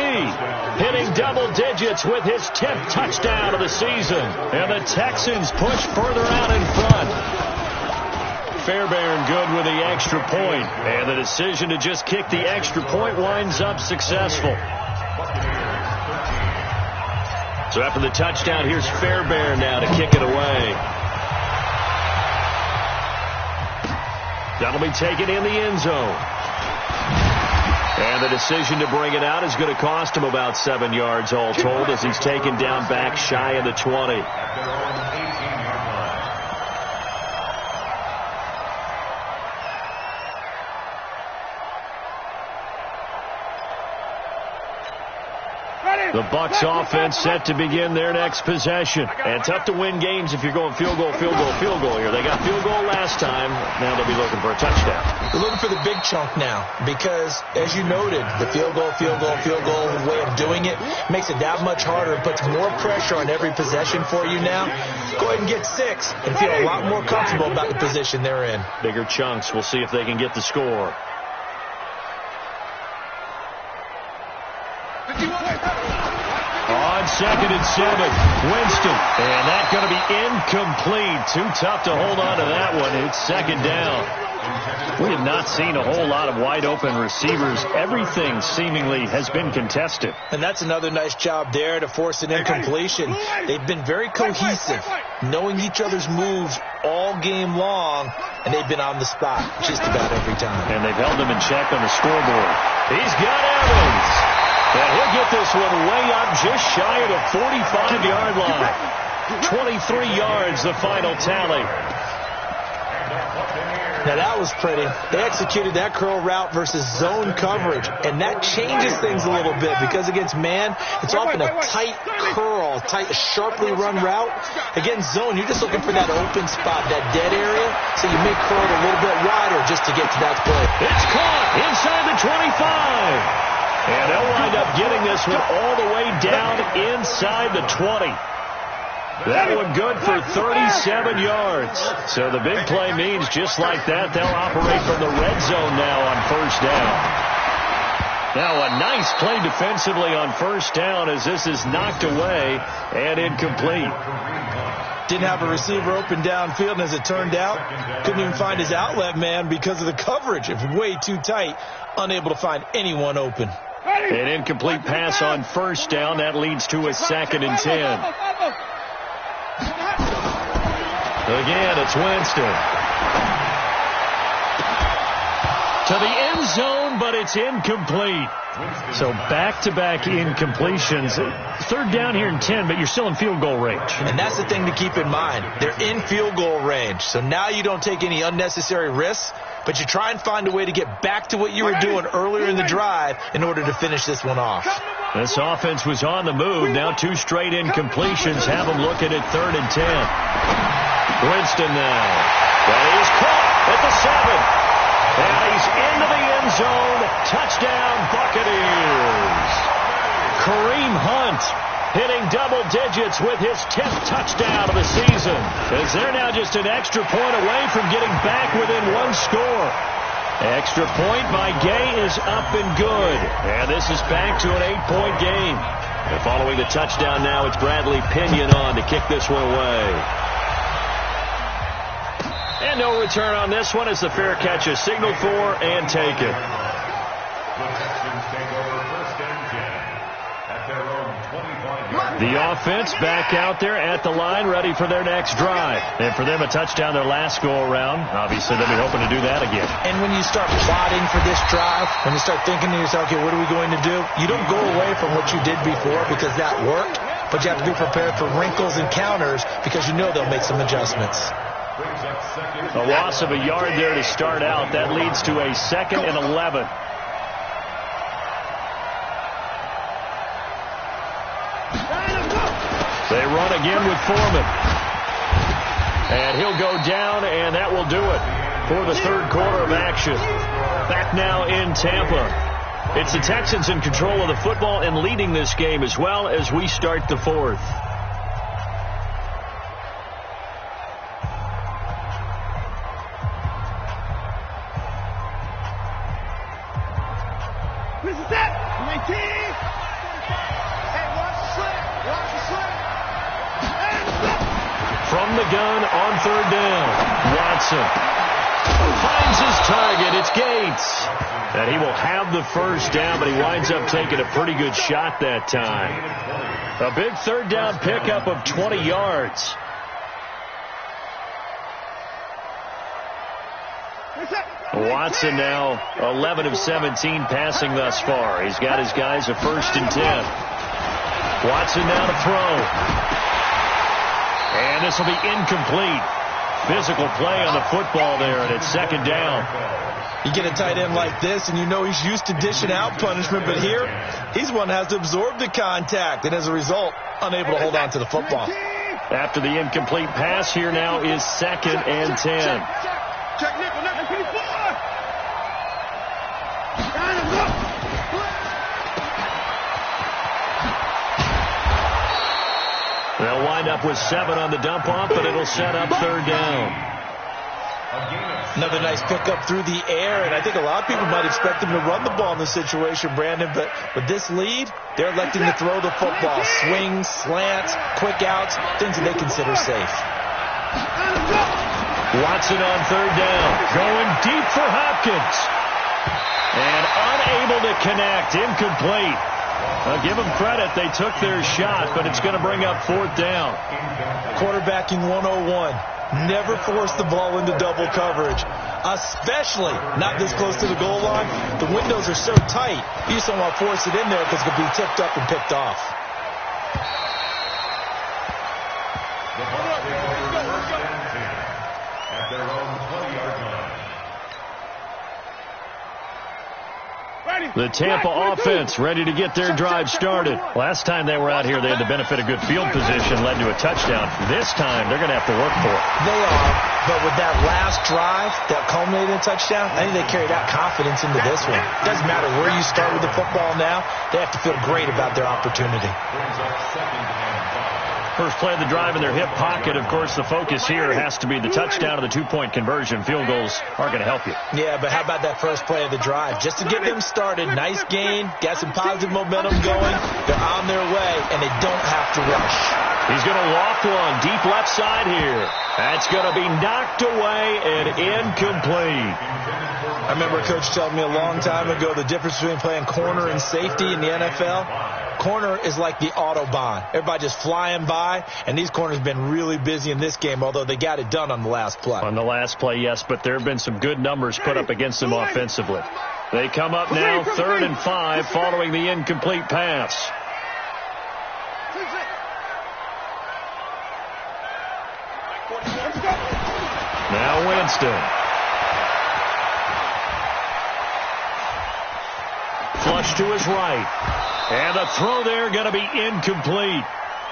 hitting double digits with his 10th touchdown of the season. And the Texans push further out in front. Fairbairn good with the extra point. And the decision to just kick the extra point winds up successful. So after the touchdown, here's Fairbairn now to kick it away. That'll be taken in the end zone. And the decision to bring it out is going to cost him about 7 yards all told as he's taken down back shy of the 20. The Bucs offense set to begin their next possession. And tough to win games if you're going field goal here. They got field goal last time. Now they'll be looking for a touchdown. They're looking for the big chunk now because, as you noted, the field goal way of doing it makes it that much harder. It puts more pressure on every possession for you now. Go ahead and get 6 and feel a lot more comfortable about the position they're in. Bigger chunks. We'll see if they can get the score. On 2nd and 7, Winston. And that's going to be incomplete. Too tough to hold on to that one. It's 2nd down. We have not seen a whole lot of wide open receivers. Everything seemingly has been contested. And that's another nice job there to force an incompletion. They've been very cohesive, knowing each other's moves all game long, and they've been on the spot just about every time. And they've held them in check on the scoreboard. He's got Evans. And he'll get this one way up just shy of the 45-yard line. 23 yards, the final tally. Now that was pretty. They executed that curl route versus zone coverage, and that changes things a little bit because against man, it's often a tight curl, sharply run route. Against zone, you're just looking for that open spot, that dead area, so you may curl it a little bit wider just to get to that play. It's caught inside the 25. And they'll wind up getting this one all the way down inside the 20. That one good for 37 yards. So the big play means just like that, they'll operate from the red zone now on 1st down. Now a nice play defensively on 1st down as this is knocked away and incomplete. Didn't have a receiver open downfield, and as it turned out, couldn't even find his outlet man because of the coverage. It was way too tight, unable to find anyone open. An incomplete pass on 1st down. That leads to a 2nd and 10. Again, it's Winston. to the end zone, but it's incomplete. So back-to-back incompletions. Third down here in 10, but you're still in field goal range. And that's the thing to keep in mind. They're in field goal range. So now you don't take any unnecessary risks, but you try and find a way to get back to what you were doing earlier in the drive in order to finish this one off. This offense was on the move. Now 2 straight incompletions have them looking at 3rd and 10. Winston now. And he's caught at the 7. And he's into the end zone. Touchdown, Buccaneers. Kareem Hunt hitting double digits with his 10th touchdown of the season, as they're now just an extra point away from getting back within 1 score. Extra point by Gay is up and good. And this is back to an 8-point game. And following the touchdown now, it's Bradley Pinion on to kick this one away. And no return on this one as the fair catch is signaled for and taken. The Texans take over 1st and 10 at their own 25-yard. The offense back out there at the line, ready for their next drive. And for them, a touchdown their last go-around. Obviously, they'll be hoping to do that again. And when you start plotting for this drive, when you start thinking to yourself, okay, what are we going to do? You don't go away from what you did before because that worked, but you have to be prepared for wrinkles and counters because you know they'll make some adjustments. A loss of a yard there to start out. That leads to a 2nd and 11. They run again with Foreman. And he'll go down, and that will do it for the 3rd quarter of action. Back now in Tampa. It's the Texans in control of the football and leading this game as well as we start the 4th. From the gun on 3rd down, Watson finds his target. It's Gates. And he will have the 1st down, but he winds up taking a pretty good shot that time. A big 3rd down pickup of 20 yards. Watson now 11 of 17 passing thus far. He's got his guys a 1st and 10. Watson now to throw. And this will be incomplete. Physical play on the football there, and it's 2nd down. You get a tight end like this, and you know he's used to dishing out punishment, but here, he's one that has to absorb the contact, and as a result, unable to hold on to the football. After the incomplete pass, here now is 2nd and 10. Check nickel, nickel, 24. They'll wind up with 7 on the dump-off, but it'll set up 3rd down. Another nice pickup through the air, and I think a lot of people might expect them to run the ball in this situation, Brandon, but with this lead, they're electing to throw the football. Swings, slants, quick outs, things that they consider safe. Watson on 3rd down, going deep for Hopkins. And unable to connect, incomplete. Give them credit, they took their shot, but it's going to bring up 4th down. Quarterbacking 101. Never force the ball into double coverage, especially not this close to the goal line. The windows are so tight, you just don't want to force it in there because it could be tipped up and picked off. The Bucs take over 1st and 10 at their own 20-yard line. The Tampa offense ready to get their drive started. Last time they were out here, they had the benefit of good field position, led to a touchdown. This time, they're going to have to work for it. They are, but with that last drive that culminated in a touchdown, I think they carried out confidence into this one. It doesn't matter where you start with the football now, they have to feel great about their opportunity. Brings up 2nd and 5. First play of the drive in their hip pocket. Of course, the focus here has to be the touchdown and the 2-point conversion. Field goals aren't going to help you. Yeah, but how about that first play of the drive? Just to get them started, nice gain, got some positive momentum going. They're on their way, and they don't have to rush. He's going to loft one deep left side here. That's going to be knocked away and incomplete. I remember a coach telling me a long time ago the difference between playing corner and safety in the NFL. Corner is like the Autobahn. Everybody just flying by, and these corners have been really busy in this game, although they got it done on the last play. On the last play, yes, but there have been some good numbers put up against them offensively. They come up now 3rd and 5 following the incomplete pass. Now Winston. Flush to his right. And the throw there going to be incomplete.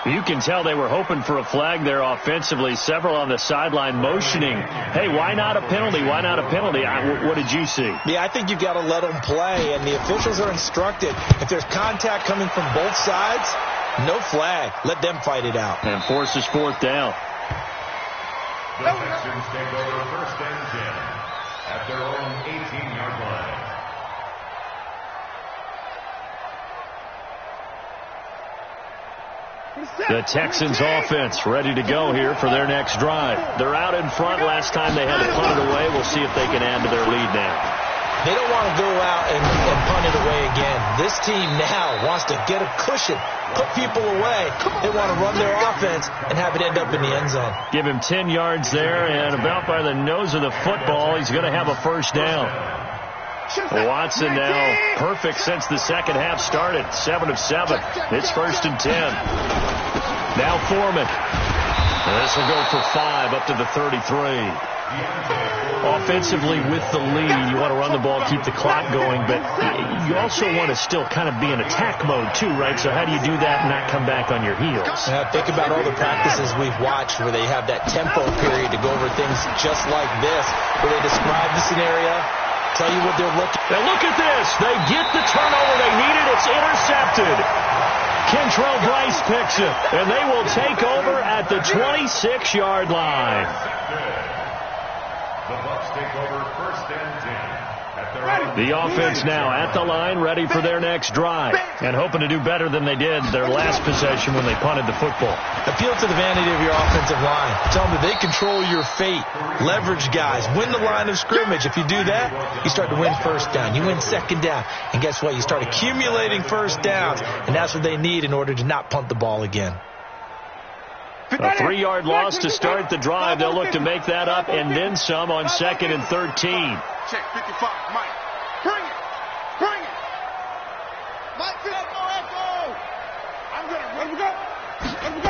You can tell they were hoping for a flag there offensively. Several on the sideline motioning, hey, why not a penalty? Why not a penalty? What did you see? Yeah, I think you've got to let them play, and the officials are instructed. If there's contact coming from both sides, no flag. Let them fight it out. And forces 4th down. The Texans take over 1st and 10 at their own 18-yard line. The Texans offense ready to go here for their next drive. They're out in front. Last time they had to punt it away. We'll see if they can add to their lead now. They don't want to go out and punt it away again. This team now wants to get a cushion, put people away. They want to run their offense and have it end up in the end zone. Give him 10 yards there, and about by the nose of the football, he's going to have a 1st down. Watson now perfect since the second half started. 7 of 7. It's 1st and 10. Now Foreman. This will go for 5 up to the 33. Offensively with the lead, you want to run the ball, keep the clock going, but you also want to still kind of be in attack mode too, right? So how do you do that and not come back on your heels? Think about all the practices we've watched where they have that tempo period to go over things just like this, where they describe the scenario, tell you what they're looking. Now look at this. They get the turnover they needed. It's intercepted. Kentrell Bryce picks it, and they will take over at the 26-yard line. The Bucs take over 1st and 10 at their own. The offense now at the line, ready for their next drive, and hoping to do better than they did their last possession when they punted the football. Appeal to the vanity of your offensive line. Tell them that they control your fate. Leverage guys. Win the line of scrimmage. If you do that, you start to win 1st down. You win 2nd down. And guess what? You start accumulating 1st downs, and that's what they need in order to not punt the ball again. A 3-yard loss to start the drive. They'll look to make that up and then some on 2nd and 13. Check 55, Mike. Bring it. Bring it. Mike, echo. I'm going to let him go. Let him go.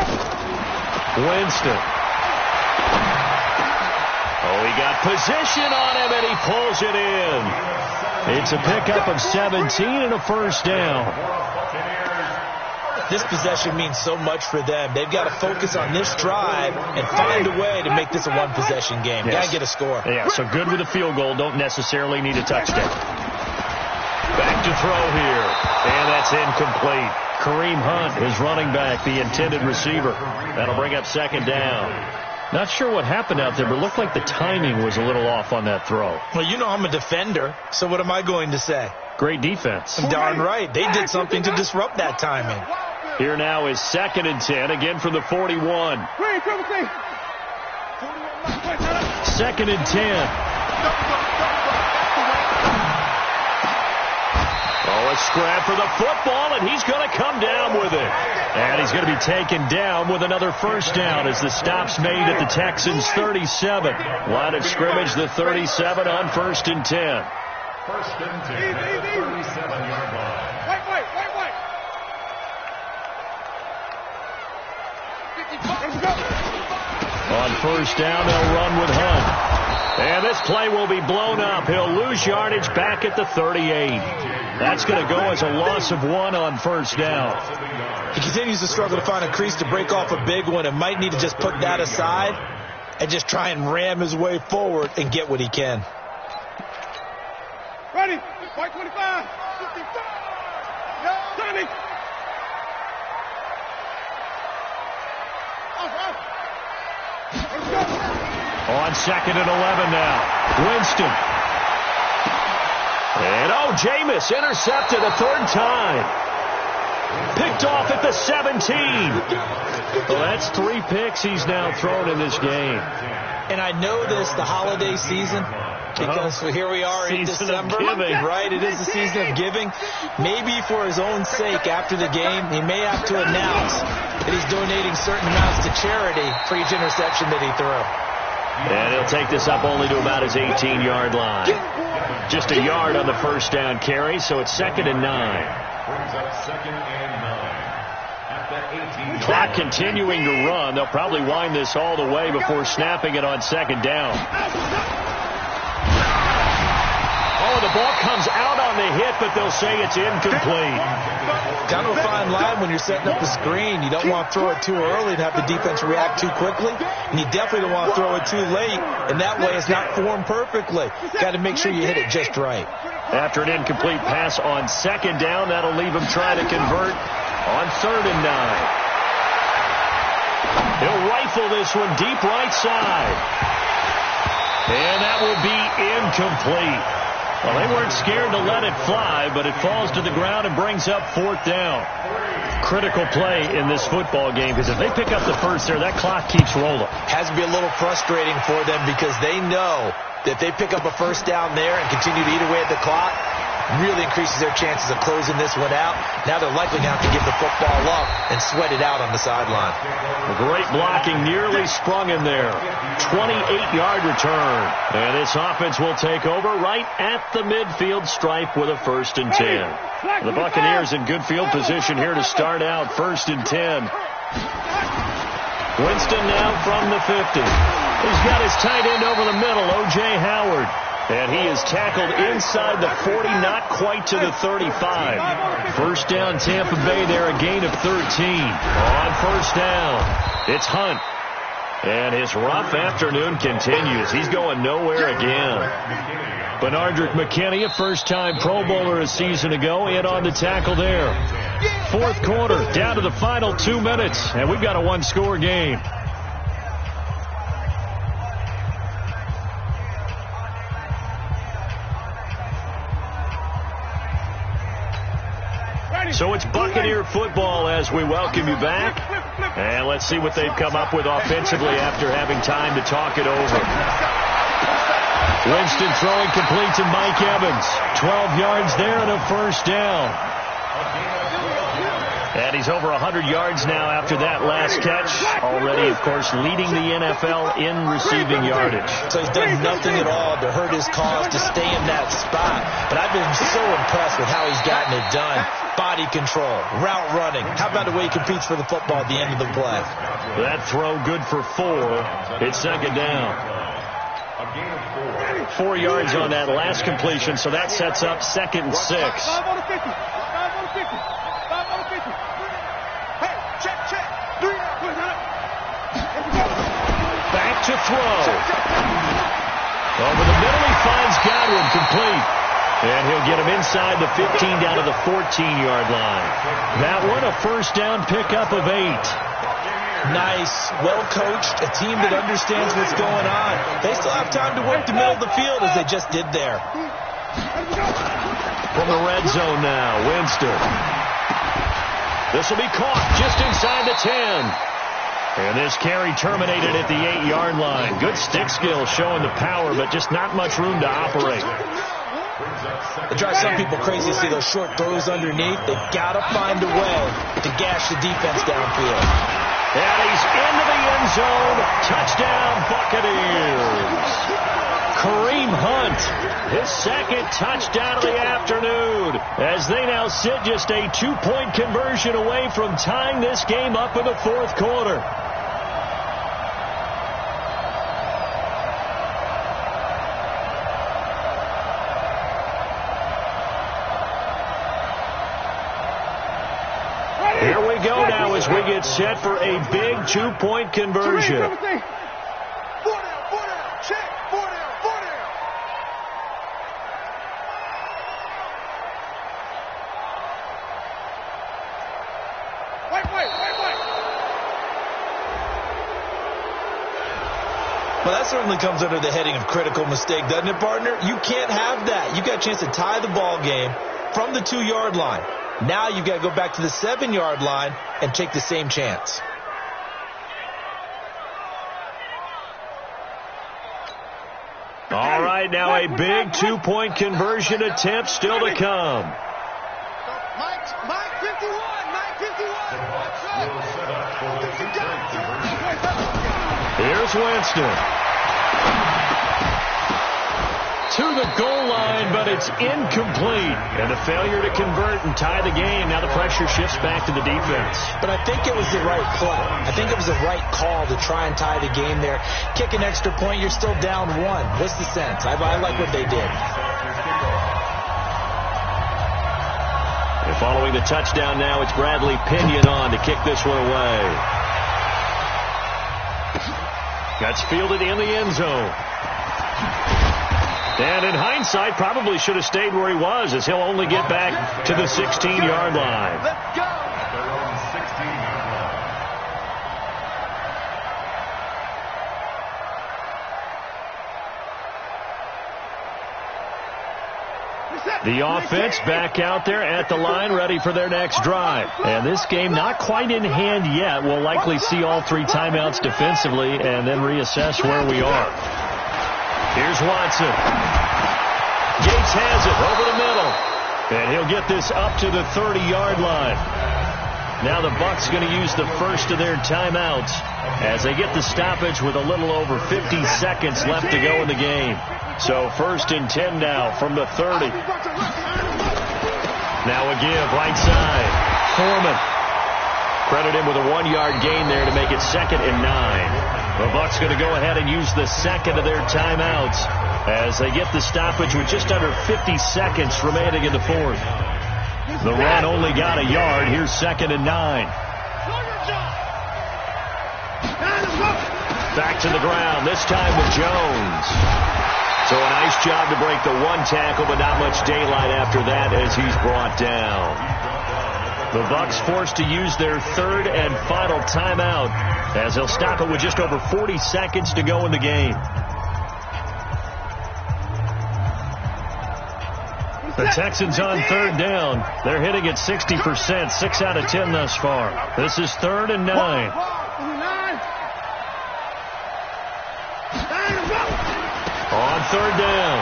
Winston. Oh, he got position on him, and he pulls it in. It's a pickup of 17 and a 1st down. This possession means so much for them. They've got to focus on this drive and find a way to make this a one-possession game. Yes. Got to get a score. Yeah, so good with a field goal. Don't necessarily need a touchdown. Back to throw here. And that's incomplete. Kareem Hunt is running back, the intended receiver. That'll bring up 2nd down. Not sure what happened out there, but it looked like the timing was a little off on that throw. Well, you know I'm a defender, so what am I going to say? Great defense. Darn right. They did something to disrupt that timing. Here now is 2nd and 10, again from the 41. 2nd and 10. Oh, a scrap for the football, and he's going to come down with it. And he's going to be taken down with another 1st down as the stop's made at the Texans' 37. Line of scrimmage, the 37 on 1st and 10. 1st and 10 at the 37-yard line. Wait. On 1st down, they'll run with Hunt. And this play will be blown up. He'll lose yardage back at the 38. That's going to go as a loss of 1 on 1st down. He continues to struggle to find a crease to break off a big one and might need to just put that aside and just try and ram his way forward and get what he can. Ready. White 25. 55. Johnny. On 2nd and 11 now. Winston. And Jameis intercepted a 3rd time. Picked off at the 17. Well, that's 3 picks he's now thrown in this game. And I know this, the holiday season, because here we are in December, right? It is the season of giving. Maybe for his own sake, after the game, he may have to announce that he's donating certain amounts to charity for each interception that he threw. And he'll take this up only to about his 18-yard line. Just a yard on the first down carry, so it's 2nd and 9. Brings up 2nd and 9 at the 18. Clock continuing to run. They'll probably wind this all the way before snapping it on 2nd down. Oh, the ball comes out on the hit, but they'll say it's incomplete. Kind of a fine line when you're setting up a screen. You don't want to throw it too early and have the defense react too quickly. And you definitely don't want to throw it too late. And that way it's not formed perfectly. Got to make sure you hit it just right. After an incomplete pass on 2nd down, that'll leave him trying to convert on 3rd and 9. He'll rifle this one deep right side. And that will be incomplete. Well, they weren't scared to let it fly, but it falls to the ground and brings up 4th down. Critical play in this football game, because if they pick up the first there, that clock keeps rolling. Has to be a little frustrating for them because they know that they pick up a first down there and continue to eat away at the clock, really increases their chances of closing this one out. Now they're likely going to have to give the football up and sweat it out on the sideline. Great blocking, nearly sprung in there. 28-yard return. And this offense will take over right at the midfield stripe with a 1st and 10. The Buccaneers in good field position here to start out 1st and 10. Winston now from the 50. He's got his tight end over the middle, O.J. Howard. And he is tackled inside the 40, not quite to the 35. First down, Tampa Bay there, a gain of 13. On 1st down, it's Hunt. And his rough afternoon continues. He's going nowhere again. Benardrick McKinney, a first-time Pro Bowler a season ago, in on the tackle there. 4th quarter, down to the final 2 minutes, and we've got a one-score game. So it's Buccaneer football as we welcome you back. And let's see what they've come up with offensively after having time to talk it over. Winston throwing complete to Mike Evans. 12 yards there and a first down. And he's over 100 yards now after that last catch. Already, of course, leading the NFL in receiving yardage. So he's done nothing at all to hurt his cause to stay in that spot. But I've been so impressed with how he's gotten it done. Body control, route running. How about the way he competes for the football at the end of the play? That throw good for 4. It's 2nd down. 4 yards on that last completion, so that sets up 2nd and 6. Back to throw. Over the middle, he finds Godwin complete. And he'll get him inside the 15 down to the 14-yard line. That one, a first down pickup of 8. Nice, well-coached, a team that understands what's going on. They still have time to work the middle of the field as they just did there. From the red zone now, Winston. This will be caught just inside the 10. And this carry terminated at the 8-yard line. Good stick skill showing the power, but just not much room to operate. It drives some people crazy to see those short throws underneath. They've got to find a way to gash the defense downfield. And he's into the end zone. Touchdown, Buccaneers. Kareem Hunt, his 2nd touchdown of the afternoon, as they now sit just a 2-point conversion away from tying this game up in the 4th quarter. Here we go now as we get set for a big 2-point conversion. 4 down, check, 4 down, 4 down. Wait. Well, that certainly comes under the heading of critical mistake, doesn't it, partner? You can't have that. You got a chance to tie the ball game from the 2-yard line. Now you've got to go back to the 7-yard line and take the same chance. All right. right, now a big two-point conversion attempt still to come. Mike 51. Here's Winston. To the goal line, but it's incomplete. And a failure to convert and tie the game. Now the pressure shifts back to the defense. But I think it was the right play. I think it was the right call to try and tie the game there. Kick an extra point, you're still down one. What's the sense? I like what they did. And following the touchdown now, it's Bradley Pinion on to kick this one away. That's fielded in the end zone. And in hindsight, probably should have stayed where he was, as he'll only get back to the 16-yard line. Let's go. Their own 16-yard line. The offense back out there at the line, ready for their next drive. And this game not quite in hand yet. We'll likely see all three timeouts defensively and then reassess where we are. Here's Watson. Gates has it over the middle. And he'll get this up to the 30-yard line. Now the Bucs going to use the first of their timeouts as they get the stoppage with a little over 50 seconds left to go in the game. So 1st and 10 now from the 30. Now a give right side. Foreman. Credit him with a 1-yard gain there to make it 2nd and 9. The Bucs going to go ahead and use the second of their timeouts as they get the stoppage with just under 50 seconds remaining in the 4th. The run only got a yard. Here's 2nd and 9. Back to the ground, this time with Jones. So a nice job to break the one tackle, but not much daylight after that as he's brought down. The Bucs forced to use their 3rd and final timeout as they'll stop it with just over 40 seconds to go in the game. The Texans on 3rd down. They're hitting at 60%, 6 out of 10 thus far. This is 3rd and 9. On 3rd down,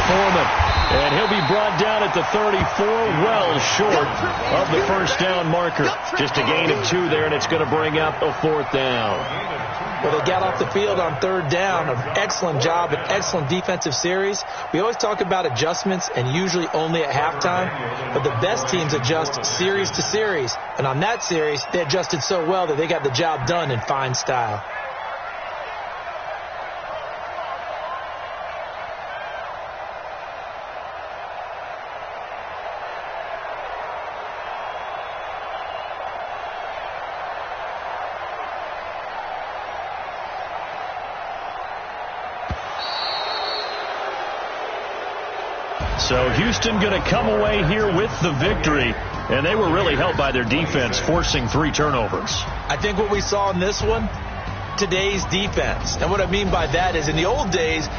Foreman. And he'll be brought down at the 34, well short of the first down marker. Just a gain of 2 there, and it's going to bring up a 4th down. Well, they got off the field on 3rd down. An excellent job, an excellent defensive series. We always talk about adjustments, and usually only at halftime. But the best teams adjust series to series. And on that series, they adjusted so well that they got the job done in fine style. So Houston going to come away here with the victory, and they were really helped by their defense, forcing 3 turnovers. I think what we saw in this one, today's defense. And what I mean by that is in the old days,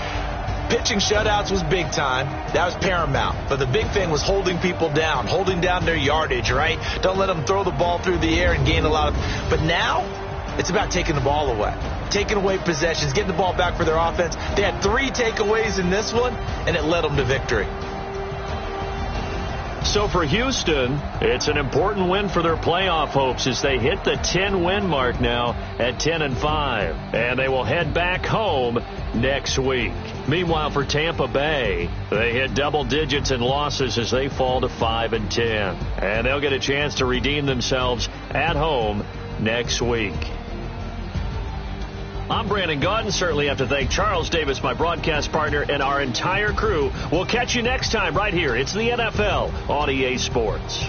pitching shutouts was big time. That was paramount. But the big thing was holding people down, holding down their yardage, right? Don't let them throw the ball through the air and gain a lot of... But now, it's about taking the ball away. Taking away possessions, getting the ball back for their offense. They had 3 takeaways in this one, and it led them to victory. So for Houston, it's an important win for their playoff hopes as they hit the 10-win mark now at 10-5. And they will head back home next week. Meanwhile, for Tampa Bay, they hit double digits in losses as they fall to 5-10. And they'll get a chance to redeem themselves at home next week. I'm Brandon Gaudin. Certainly have to thank Charles Davis, my broadcast partner, and our entire crew. We'll catch you next time right here. It's the NFL on EA Sports.